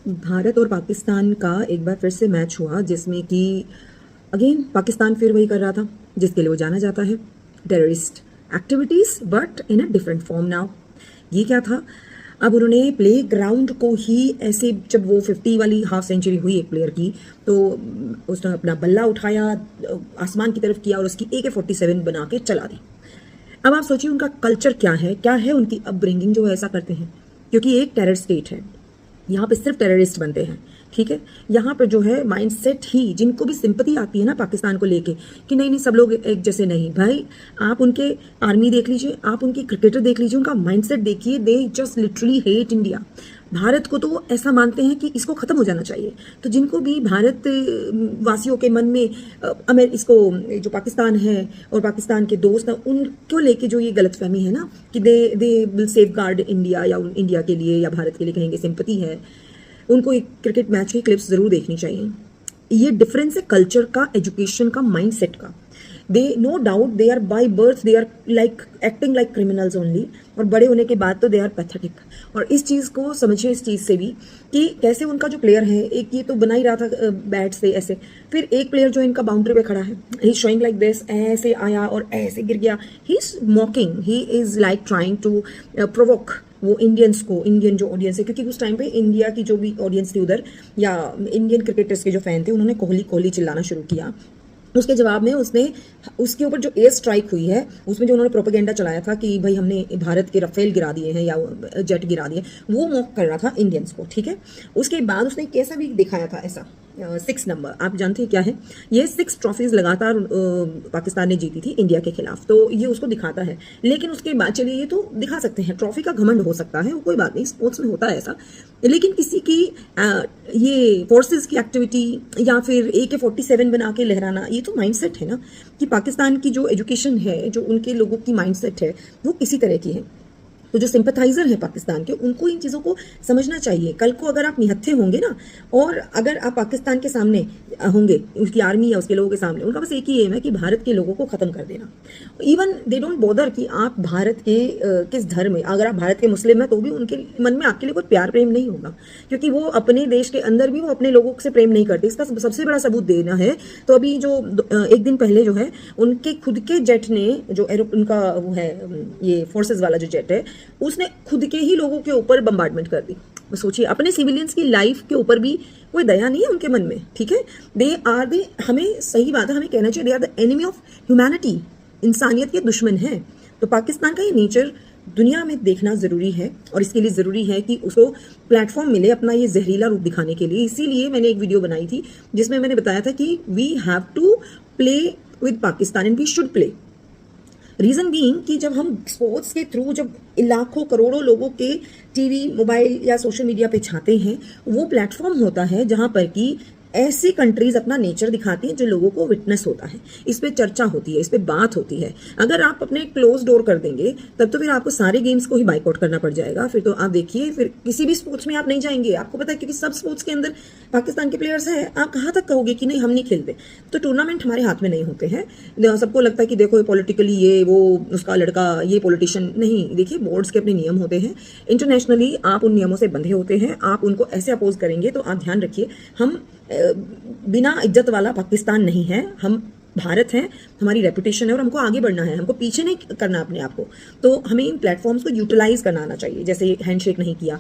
भारत और पाकिस्तान का एक बार फिर से मैच हुआ जिसमें कि अगेन पाकिस्तान फिर वही कर रहा था जिसके लिए वो जाना जाता है, terrorist activities but in a different form now. ये क्या था, अब उन्होंने प्ले ग्राउंड को ही ऐसे, जब वो 50 वाली हाफ सेंचुरी हुई एक प्लेयर की तो उसने अपना बल्ला उठाया, आसमान की तरफ किया और उसकी AK-47 बना के चला दी। अब आप सोचिए उनका कल्चर क्या है उनकी अपब्रिंगिंग जो ऐसा करते हैं, क्योंकि एक टेरर स्टेट है, यहाँ पे सिर्फ टेररिस्ट बनते हैं। ठीक है, यहाँ पर जो है माइंडसेट ही, जिनको भी सिंपैथी आती है ना पाकिस्तान को लेके कि नहीं सब लोग एक जैसे, नहीं भाई, आप उनके आर्मी देख लीजिए, आप उनके क्रिकेटर देख लीजिए, उनका माइंडसेट देखिए, they just literally hate India. Bharat को तो वो ऐसा मानते हैं कि इसको खत्म हो जाना चाहिए। तो जिनको भी भारत वासियों के मन में इसको जो पाकिस्तान है और पाकिस्तान के दोस्त हैं उनको लेके जो ये गलतफहमी है ना कि they will safe guard India, या इंडिया के लिए या भारत के लिए कहेंगे सिंपैथी है, उनको एक क्रिकेट मैच की क्लिप्स जरूर देखनी चाहिए। ये डिफरेंस है कल्चर का, एजुकेशन का, माइंडसेट का। They no doubt they are by birth they are like acting like criminals only, और बड़े होने के बाद तो दे आर पैथेटिक। और इस चीज़ को समझिए, इस चीज़ से भी कि कैसे उनका जो प्लेयर है, एक ये तो बना ही रहा था बैट से ऐसे, फिर एक प्लेयर जो इनका बाउंड्री पे खड़ा है, he is showing like this, ऐसे आया और ऐसे गिर गया, he is mocking, he is like trying to provoke वो इंडियंस को, इंडियन जो ऑडियंस है, क्योंकि उस टाइम पे इंडिया की जो भी ऑडियंस थी उधर, या इंडियन क्रिकेटर्स के जो फैन थे, उन्होंने कोहली कोहली चिल्लाना शुरू किया। उसके जवाब में उसने उसके ऊपर जो एयर स्ट्राइक हुई है उसमें जो उन्होंने प्रोपेगेंडा चलाया था कि भाई हमने भारत के राफेल गिरा दिए हैं या जेट गिरा दिए, वो मॉक कर रहा था इंडियंस को। ठीक है, उसके बाद उसने कैसा भी दिखाया था, ऐसा 6 नंबर, आप जानते हैं क्या है ये, 6 ट्रॉफीज लगातार पाकिस्तान ने जीती थी इंडिया के खिलाफ, तो ये उसको दिखाता है। लेकिन उसके बाद चलिए, ये तो दिखा सकते हैं, ट्रॉफी का घमंड हो सकता है, वो कोई बात नहीं, स्पोर्ट्स में होता है ऐसा। लेकिन किसी की ये फोर्सेस की एक्टिविटी या फिर AK-47 बना के लहराना, ये तो माइंडसेट है ना कि पाकिस्तान की जो एजुकेशन है, जो उनके लोगों की माइंडसेट है, वो इसी तरह की है। तो जो सिंपथाइजर है पाकिस्तान के, उनको इन चीज़ों को समझना चाहिए। कल को अगर आप निहत्थे होंगे ना, और अगर आप पाकिस्तान के सामने होंगे, उसकी आर्मी या उसके लोगों के सामने, उनका बस एक ही एम है कि भारत के लोगों को खत्म कर देना। इवन दे डोंट बॉदर कि आप भारत के किस धर्म में, अगर आप भारत के मुस्लिम हैं तो भी उनके मन में आपके लिए कोई प्यार प्रेम नहीं होगा, क्योंकि वो अपने देश के अंदर भी वो अपने लोगों से प्रेम नहीं करते। इसका सबसे बड़ा सबूत देना है तो अभी जो एक दिन पहले जो है, उनके खुद के जेट ने, जो उनका वो है ये फोर्सेस वाला जो जेट है, उसने खुद के ही लोगों के ऊपर बम्बार्डमेंट कर दी। सोचिए, अपने सिविलियंस की लाइफ के ऊपर भी कोई दया नहीं है उनके मन में। ठीक है, दे हमें, सही बात है, हमें कहना चाहिए, they are the enemy of humanity, इंसानियत के दुश्मन है। तो पाकिस्तान का ये नेचर दुनिया में देखना जरूरी है, और इसके लिए जरूरी है कि उसको प्लेटफॉर्म मिले अपना ये जहरीला रूप दिखाने के लिए। इसीलिए मैंने एक वीडियो बनाई थी जिसमें मैंने बताया था कि we have to play with Pakistan and we should play. Reason being कि जब हम स्पोर्ट्स के थ्रू, जब लाखों करोड़ों लोगों के टीवी, मोबाइल या सोशल मीडिया पे छाते हैं, वो प्लेटफॉर्म होता है जहां पर कि ऐसी कंट्रीज अपना नेचर दिखाती हैं जो लोगों को विटनेस होता है, इस पे चर्चा होती है, इस पे बात होती है। अगर आप अपने क्लोज डोर कर देंगे तब तो फिर आपको सारे गेम्स को ही बाइकआउट करना पड़ जाएगा। फिर तो आप देखिए, फिर किसी भी स्पोर्ट्स में आप नहीं जाएंगे। आपको पता है, क्योंकि सब स्पोर्ट्स के अंदर पाकिस्तान के प्लेयर्स हैं, आप कहाँ तक कहोगे कि नहीं हम नहीं खेलते। तो टूर्नामेंट हमारे हाथ में नहीं होते हैं। सबको लगता है कि देखो पॉलिटिकली ये वो उसका लड़का, ये पॉलिटिशियन, नहीं। देखिए, बोर्ड्स के अपने नियम होते हैं, इंटरनेशनली आप उन नियमों से बंधे होते हैं। आप उनको ऐसे अपोज करेंगे तो आप ध्यान रखिए, हम बिना इज्जत वाला पाकिस्तान नहीं है, हम भारत हैं, हमारी रेपुटेशन है और हमको आगे बढ़ना है, हमको पीछे नहीं करना अपने आप को। तो हमें इन प्लेटफॉर्म्स को यूटिलाइज करना आना चाहिए। जैसे हैंडशेक नहीं किया,